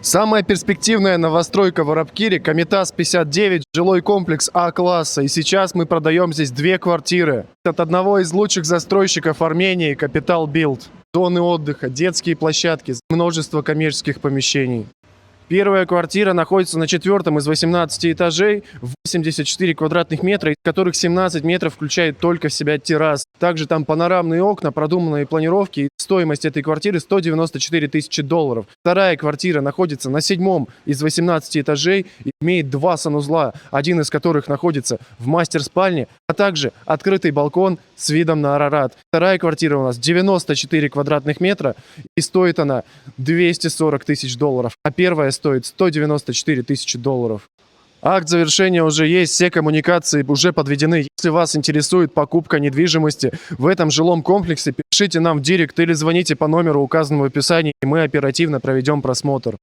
Самая перспективная новостройка в Арабкире — Комитас 59, жилой комплекс А-класса. И сейчас мы продаем здесь 2 квартиры. От одного из лучших застройщиков Армении — Capital Build. Зоны отдыха, детские площадки, множество коммерческих помещений. Первая квартира находится на 4-м из 18 этажей, 84 квадратных метра, из которых 17 метров включает только в себя террас. Также там панорамные окна, продуманные планировки, и стоимость этой квартиры $194 тысячи. Вторая квартира находится на 7-м из 18 этажей и имеет 2 санузла, один из которых находится в мастер-спальне, а также открытый балкон с видом на Арарат. Вторая квартира у нас 94 квадратных метра, и стоит она $240 тысяч, а первая стоит $194 тысячи. Акт завершения уже есть, все коммуникации уже подведены. Если вас интересует покупка недвижимости в этом жилом комплексе, пишите нам в директ или звоните по номеру, указанному в описании, и мы оперативно проведем просмотр.